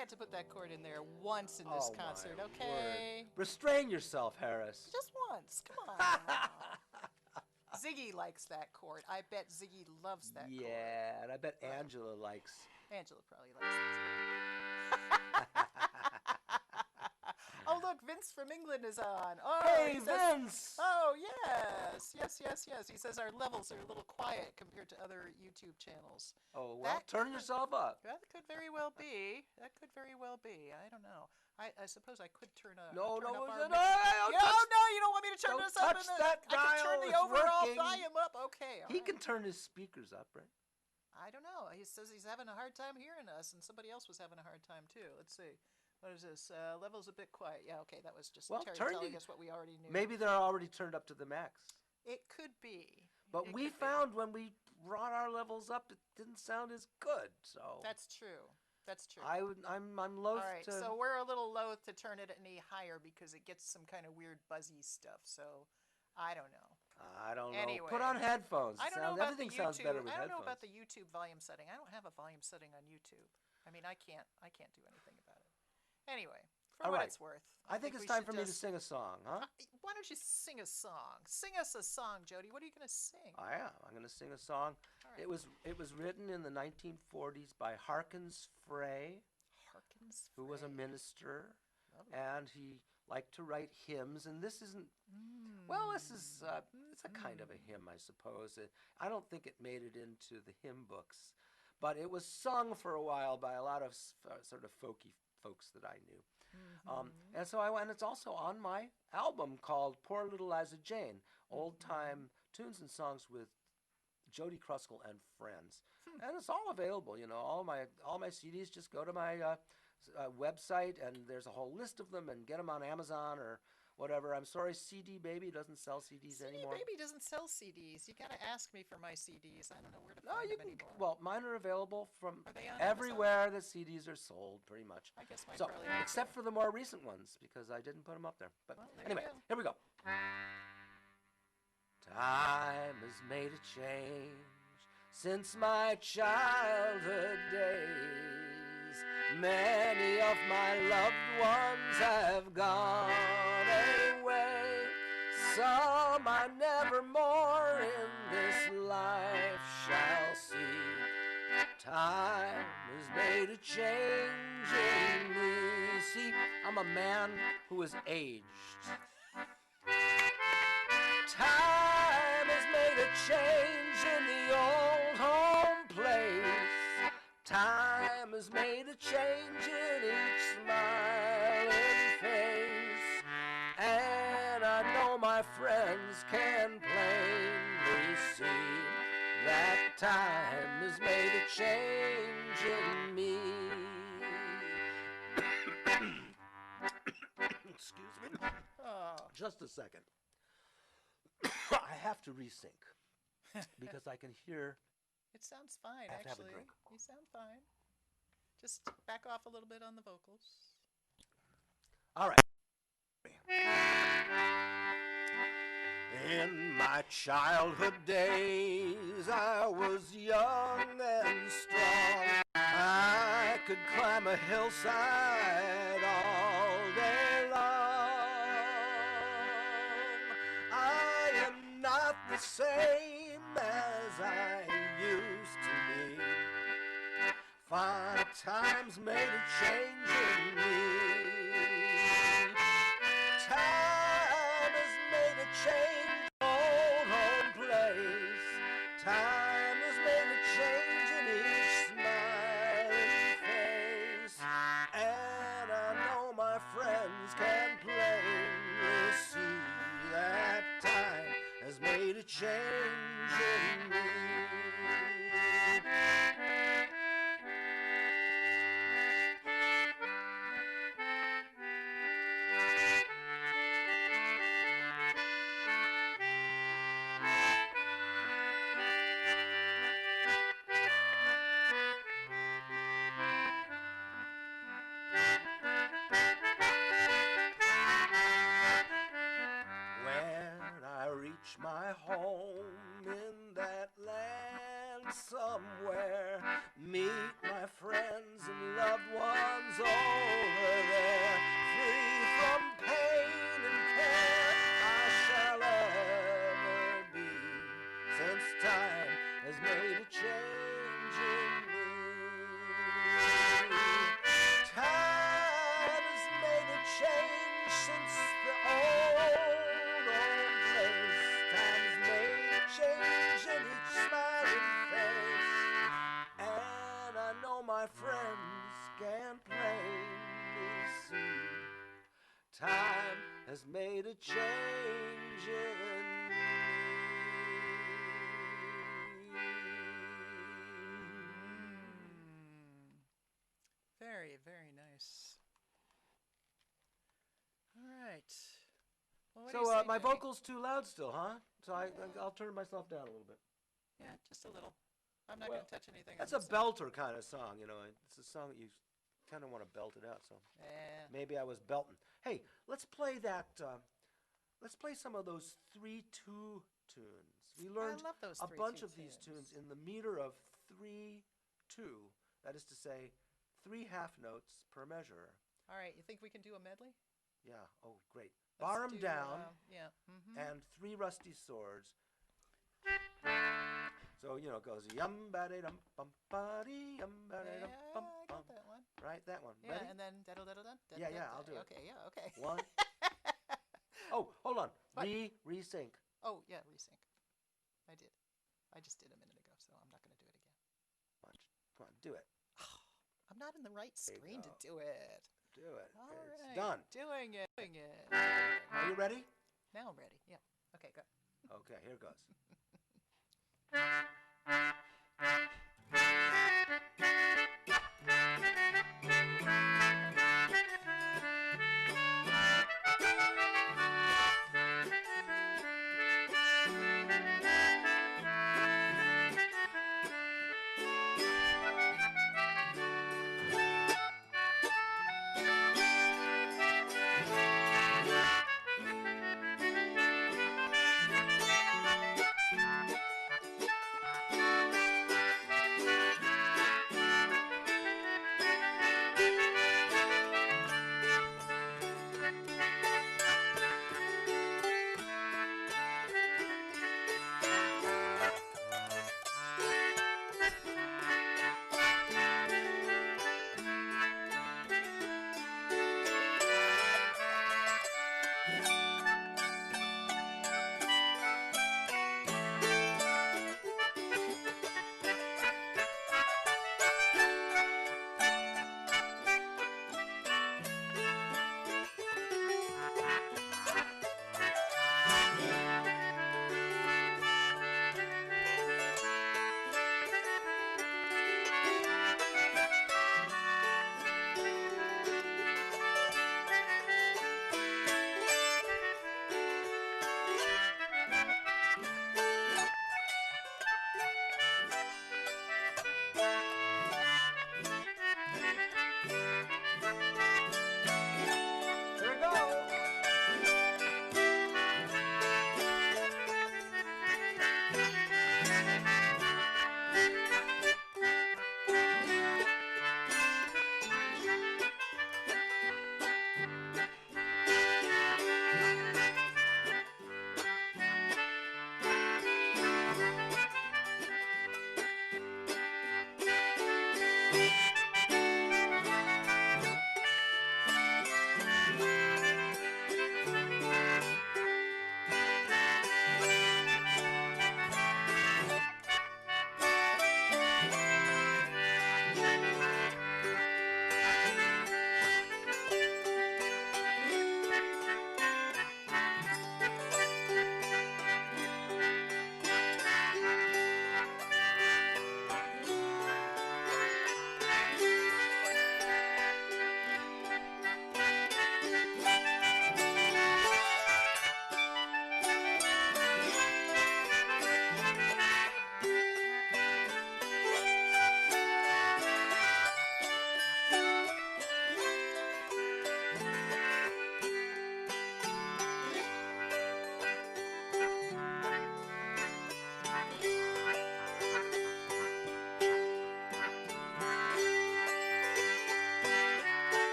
S2: had to put that chord in there once in this concert,
S1: my
S2: okay?
S1: word. Restrain yourself, Harris.
S2: Just once. Come on. Now. Ziggy likes that chord. I bet Ziggy loves that chord.
S1: Yeah, and I bet Angela likes.
S2: Angela probably likes it. Oh, look, Vince from England is on. Oh,
S1: Hey, Vince!
S2: Oh, yes. He says our levels are a little quiet compared to other YouTube channels.
S1: Oh, well, turn yourself up.
S2: That could very well be. I don't know. I suppose I could turn up.
S1: No,
S2: no,
S1: you don't
S2: want me to turn this up.
S1: Touch that dial.
S2: I can turn the
S1: it's
S2: overall
S1: working.
S2: volume up. Okay.
S1: He can turn his speakers up, right?
S2: I don't know. He says he's having a hard time hearing us, and somebody else was having a hard time too. Let's see. What is this? Level's a bit quiet. Yeah, okay, that was just Terry telling us what we already knew.
S1: Maybe they're already turned up to the max.
S2: It could be.
S1: But we found when we brought our levels up, it didn't sound as good. So
S2: that's true.
S1: I'm loath to.
S2: All right, so we're a little loath to turn it any higher because it gets some kind of weird buzzy stuff. So I don't know.
S1: I don't know.
S2: Anyway,
S1: put on headphones.
S2: I don't know about
S1: everything
S2: the YouTube.
S1: sounds better with
S2: I don't
S1: headphones.
S2: know about the YouTube volume setting. I don't have a volume setting on YouTube. I mean, I can't do anything about it. Anyway, for what it's worth.
S1: I think it's time for me to sing a song, huh?
S2: Why don't you sing a song? Sing us a song, Jody. What are you going to sing?
S1: I am. I'm going to sing a song.
S2: Right.
S1: It was written in the 1940s by Harkins Frey, who was a minister, and he liked to write hymns. And this isn't. Well, this is it's a kind of a hymn, I suppose. I don't think it made it into the hymn books, but it was sung for a while by a lot of sort of folky folks that I knew. And so and it's also on my album called Poor Little Liza Jane, old-time tunes and songs with Jody Kruskal and friends. And it's all available, all my CDs. Just go to my website, and there's a whole list of them, and get them on Amazon or whatever. I'm sorry, CD Baby doesn't sell CDs anymore.
S2: CD Baby doesn't sell CDs. You got to ask me for my CDs. I don't know where to find them anymore.
S1: Well, mine are available from
S2: on
S1: everywhere that CDs are sold, pretty much.
S2: I guess
S1: except for the more recent ones, because I didn't put them up there. But anyway, here we go. Time has made a change since my childhood days. Many of my loved ones have gone away. Some I never more in this life shall see. Time has made a change in me. See, I'm a man who is aged. Time has made a change in the old home place. Time has made a change in each smiling face. And I know my friends can plainly see that time has made a change in me. Excuse me. Just a second. I have to resync because I can hear.
S2: It sounds fine,
S1: I have to have a
S2: actually.
S1: drink.
S2: You sound fine. Just back off a little bit on the vocals.
S1: All right. In my childhood days, I was young and strong. I could climb a hillside all day long. I am not the same as I used to be. Fine times made a change in me. Time has made a change in old home place. Time has made a change in each smiling face. And I know my friends can plainly see that time has made a change in me. When I reach my home in that land somewhere. Meet my friends and loved ones over there. Free from pain and care I shall ever be, since time has made a change in me. Time has made a change since the old place. Time has made a change in each smiling face, and I know my friends can plainly see. Time has made a change in me.
S2: Very, very nice. All right. Well, what do you
S1: So
S2: say,
S1: my
S2: Jody?
S1: vocals too loud still, huh? So I'll turn myself down a little bit.
S2: Yeah, just a little. I'm not
S1: Well,
S2: going to touch anything.
S1: That's
S2: on
S1: a
S2: this side.
S1: belter kind of song, you know. It's a song that you kind of want to belt it out. So
S2: Yeah.
S1: maybe I was belting. Hey, let's play that. Let's play some of those 3/2 tunes. We learned
S2: love those
S1: a
S2: 3/2
S1: bunch of these
S2: tunes.
S1: tunes in the meter of 3/2. That is to say, 3 half notes per measure.
S2: All right. You think we can do a medley?
S1: Yeah. Oh, great.
S2: Let's
S1: Bar 'em
S2: do,
S1: down
S2: yeah. Mm-hmm.
S1: and 3 rusty swords. So, you know, it goes yum ba dum bum ba dee yum ba
S2: Yeah,
S1: dum bum
S2: I
S1: bum.
S2: got that one.
S1: Right, that one.
S2: Yeah,
S1: Ready?
S2: and then daddle daddle dun.
S1: Yeah, I'll do it.
S2: Okay, yeah, okay.
S1: 1. Oh, hold on.
S2: What?
S1: Resync.
S2: Oh, yeah, resync. I did. I just did a minute ago, so I'm not going to do it again.
S1: Come on, do it.
S2: I'm not in the right
S1: There you
S2: screen to
S1: go.
S2: do it.
S1: Do it.
S2: All
S1: It's
S2: right.
S1: done.
S2: Doing it. Doing it.
S1: Are you ready?
S2: Now I'm ready. Yeah. Okay, go.
S1: Okay, here goes. Here we go.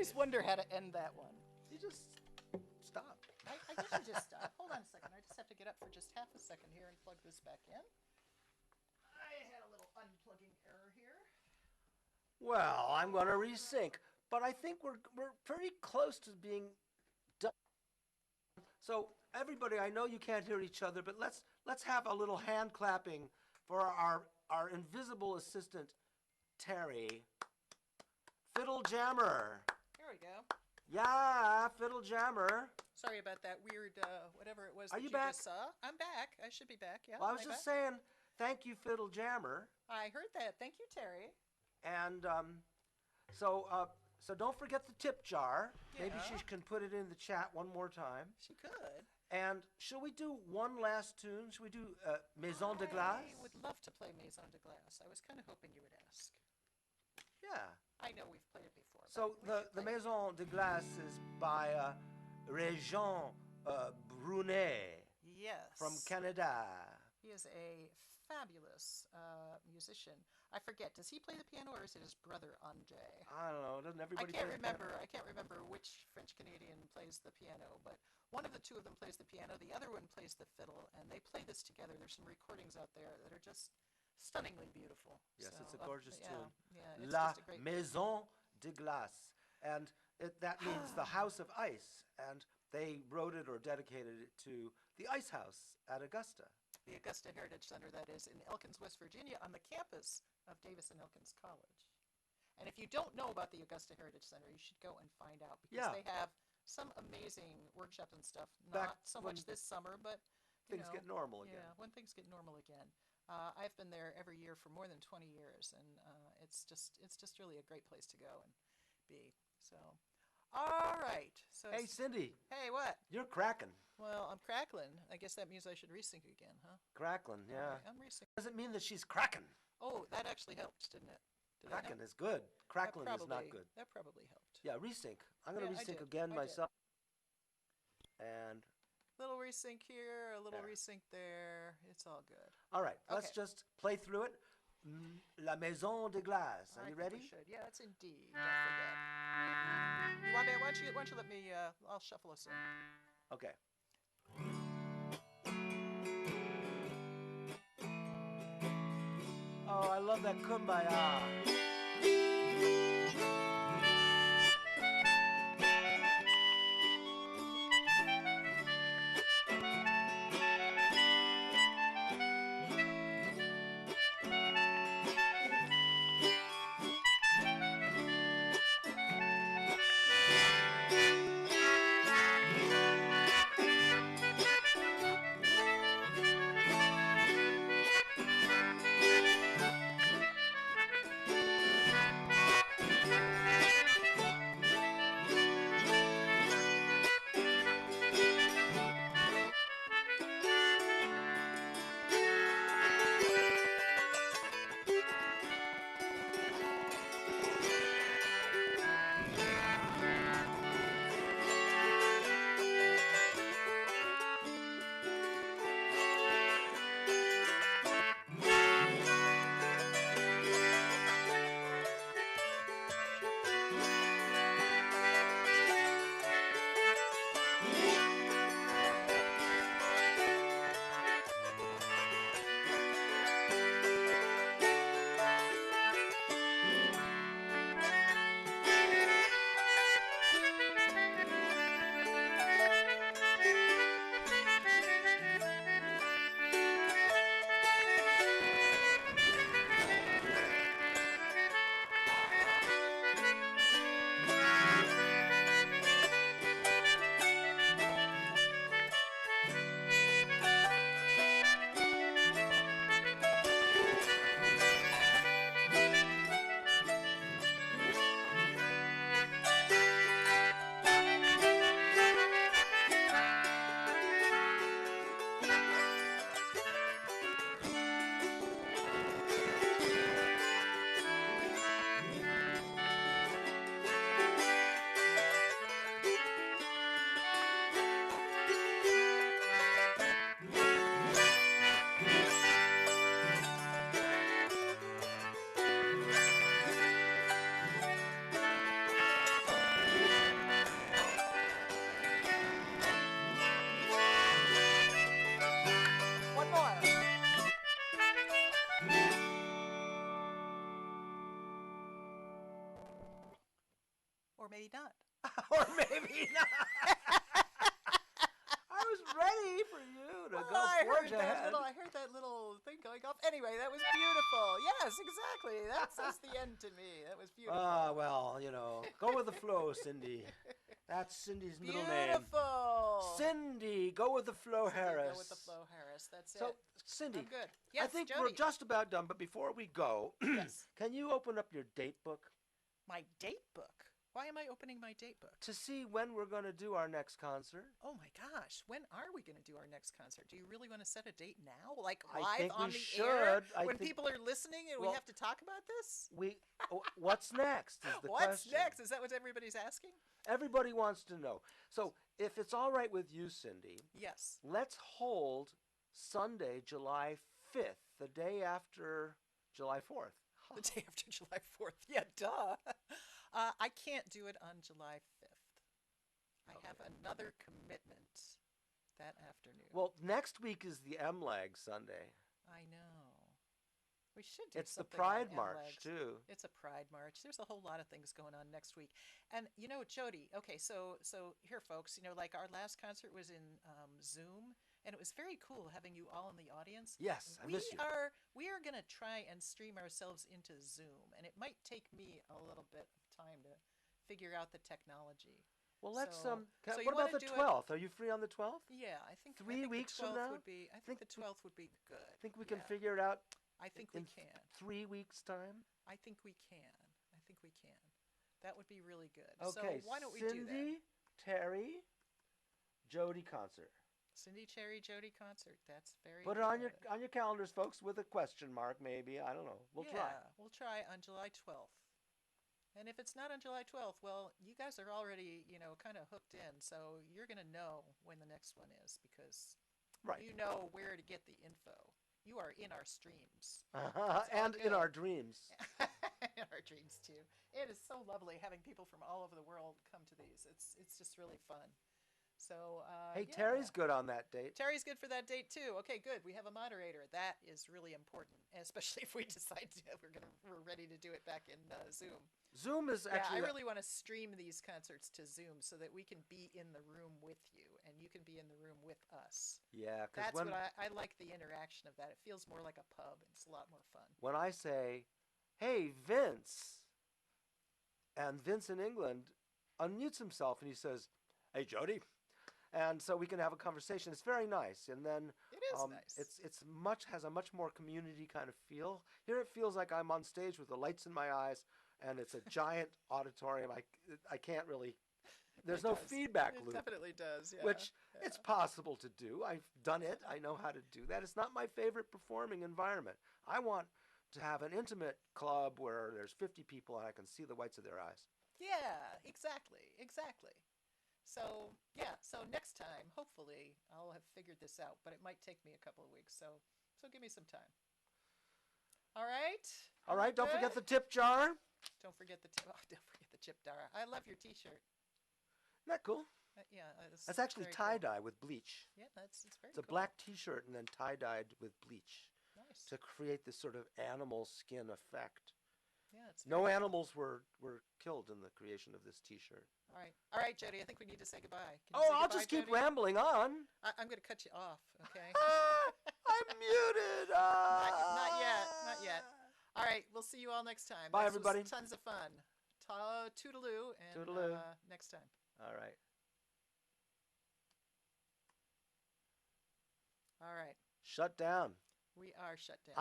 S2: always wonder how to end that one.
S1: You just stop.
S2: I guess you just stop. Hold on a second. I just have to get up for just half a second here and plug this back in. I had a little unplugging error here.
S1: Well, I'm going to resync, but I think we're pretty close to being done. So everybody, I know you can't hear each other, but let's have a little hand clapping for our invisible assistant, Terry. Fiddle jammer.
S2: Here we go.
S1: Yeah, fiddle jammer.
S2: Sorry about that weird, whatever it was
S1: Are
S2: that
S1: you
S2: you
S1: back?
S2: just saw. I'm back. I should be back, yeah.
S1: Well, I was
S2: Am
S1: just
S2: back?
S1: saying, thank you, fiddle jammer.
S2: I heard that. Thank you, Terry.
S1: And so don't forget the tip jar. Maybe
S2: Yeah.
S1: she can put it in the chat one more time.
S2: She could.
S1: And shall we do one last tune? Shall we do Maison de Glace?
S2: I would love to play Maison de Glace. I was kind of hoping you would ask.
S1: Yeah.
S2: I know we've played it before.
S1: So
S2: but
S1: the Maison de Glace is by Régent Brunet
S2: Yes.
S1: from Canada.
S2: He is a fabulous musician. I forget, does he play the piano or is it his brother Andre?
S1: I don't know. Doesn't everybody?
S2: I can't remember which French Canadian plays the piano, but one of the two of them plays the piano, the other one plays the fiddle, and they play this together. There's some recordings out there that are just stunningly beautiful.
S1: Yes,
S2: So,
S1: it's a gorgeous tune.
S2: Yeah, it's
S1: La
S2: just a great
S1: Maison de Glace, and that means the House of Ice, and they wrote it or dedicated it to the Ice House at Augusta.
S2: the Augusta Heritage Center, that is, in Elkins, West Virginia, on the campus of Davis and Elkins College. And if you don't know about the Augusta Heritage Center, you should go and find out, because
S1: Yeah.
S2: they have some amazing workshops and stuff.
S1: Back
S2: Not so much this summer, but
S1: Things get normal again.
S2: Yeah, when things get normal again. I've been there every year for more than 20 years, and it's just really a great place to go and be. So, all right. So,
S1: Hey, Cindy,
S2: hey, what?
S1: you're cracking.
S2: Well, I'm crackling. I guess that means I should resync again, huh?
S1: Crackling,
S2: All
S1: yeah.
S2: right, I'm resyncing.
S1: Doesn't mean that she's cracking.
S2: Oh, that actually helped, didn't it? Did it
S1: Cracking
S2: help?
S1: is good.
S2: That
S1: Crackling is not
S2: probably-
S1: good.
S2: That probably helped.
S1: Yeah, resync. I'm going to
S2: Yeah, I
S1: resync
S2: did.
S1: again
S2: I did.
S1: myself. And,
S2: Little resync here, a little
S1: There.
S2: resync there. It's all good.
S1: all right, let's
S2: Okay.
S1: just play through it. La Maison de Glace. Are
S2: I
S1: you
S2: think
S1: ready?
S2: we should. Yeah, it's in D. Don't forget. You want me? Why don't you let me? I'll shuffle us in.
S1: Okay. Oh, I love that kumbaya.
S2: I heard that little thing going off. Anyway, that was beautiful. Yes, exactly. That's the end to me. That was beautiful.
S1: Ah, well, you know, go with the flow, Cindy. That's Cindy's middle name.
S2: Beautiful.
S1: Cindy, go with the flow,
S2: Cindy,
S1: Harris.
S2: Go with the flow, Harris. That's
S1: So,
S2: it.
S1: Cindy,
S2: I'm good. Yes,
S1: I think
S2: Jody.
S1: we're just about done, but before we go,
S2: Yes.
S1: can you open up your date book
S2: My date book. Why am I opening my date book?
S1: to see when we're going to do our next concert?
S2: Oh my gosh, when are we going to do our next concert? Do you really want to set a date now? Like
S1: I
S2: live
S1: think
S2: on
S1: we
S2: the
S1: should.
S2: air?
S1: I
S2: When
S1: think-
S2: people are listening and we
S1: Well-
S2: have to talk about this?
S1: What's next is the
S2: What's
S1: question.
S2: next? Is that what everybody's asking?
S1: Everybody wants to know. So, if it's all right with you, Cindy,
S2: Yes.
S1: let's hold Sunday, July 5th, the day after July 4th.
S2: The day after July 4th. Yeah, duh. I can't do it on July 5th. I have another commitment that afternoon.
S1: Well, next week is the MLAG Sunday.
S2: I know. We should do
S1: It's the
S2: something
S1: Pride
S2: on
S1: March,
S2: MLAGs.
S1: too.
S2: It's a Pride March. There's a whole lot of things going on next week. And you know, Jody, okay, so here folks, you know, like our last concert was in Zoom, and it was very cool having you all in the audience.
S1: Yes, I miss you.
S2: We are going to try and stream ourselves into Zoom, and it might take me a little bit of time to figure out the technology.
S1: Well, let's
S2: So you
S1: what about
S2: wanna
S1: the
S2: do it-
S1: 12th? Are you free on the 12th?
S2: Yeah, I think
S1: 3 weeks
S2: the
S1: from
S2: 12th
S1: now?
S2: would be. I think the 12th would be good.
S1: Think we can
S2: Yeah,
S1: figure it out
S2: I think we
S1: in
S2: can.
S1: 3 weeks' time?
S2: I think we can. I think we can. That would be really good.
S1: Okay,
S2: So why don't we do that?
S1: Cindy, Terry, Jody concert.
S2: Cindy Cherry Jody concert. That's very
S1: Put it
S2: good.
S1: on your calendars, folks, with a question mark, maybe. I don't know. We'll try.
S2: We'll try on July 12th. And if it's not on July 12th, well, you guys are already, you know, kind of hooked in. So you're going to know when the next one is because
S1: Right.
S2: you know where to get the info. You are in our streams.
S1: And in
S2: good.
S1: our dreams.
S2: In our dreams too. It is so lovely having people from all over the world come to these. It's just really fun. So
S1: Hey,
S2: yeah.
S1: Terry's good on that date.
S2: Terry's good for that date too. Okay, good. We have a moderator. That is really important, especially if we decide we're ready to do it back in Zoom.
S1: Zoom is actually
S2: I really want to stream these concerts to Zoom so that we can be in the room with you and you can be in the room with us.
S1: Yeah, because
S2: That's what I like the interaction of that. It feels more like a pub. It's a lot more fun.
S1: when I say, "Hey, Vince," and Vince in England unmutes himself and he says, "Hey, Jody," and so we can have a conversation. It's very nice, and then
S2: It is nice.
S1: It's has a much more community kind of feel. Here it feels like I'm on stage with the lights in my eyes, and it's a giant auditorium. I can't really. There's
S2: It
S1: no
S2: does.
S1: feedback
S2: It
S1: loop.
S2: definitely does. Yeah.
S1: Which
S2: yeah.
S1: it's possible to do. I've done it. I know how to do that. It's not my favorite performing environment. I want to have an intimate club where there's 50 people and I can see the whites of their eyes.
S2: Yeah, exactly. So, yeah, so next time, hopefully, I'll have figured this out, but it might take me a couple of weeks, so give me some time. All right?
S1: All right, don't forget
S2: Good?
S1: the tip jar.
S2: Don't forget the chip Dara. I love your T-shirt.
S1: Isn't that cool?
S2: Yeah,
S1: That's actually
S2: very cool.
S1: tie-dye with bleach.
S2: Yeah, it's very
S1: It's a
S2: cool.
S1: black T-shirt and then tie-dyed with bleach
S2: Nice.
S1: to create this sort of animal skin effect.
S2: Yeah, it's
S1: No
S2: very cool.
S1: animals were killed in the creation of this T-shirt.
S2: All right, Jody. I think we need to say goodbye. Can you
S1: Oh,
S2: say
S1: I'll
S2: goodbye,
S1: just keep
S2: Jody?
S1: rambling on.
S2: I'm going to cut you off. Okay.
S1: I'm muted.
S2: Not yet. Not yet. All right. We'll see you all next time.
S1: Bye,
S2: This was
S1: everybody.
S2: Tons of fun. Toodaloo. And
S1: Toodaloo.
S2: Next time.
S1: All right.
S2: All right.
S1: Shut down.
S2: We are shut down.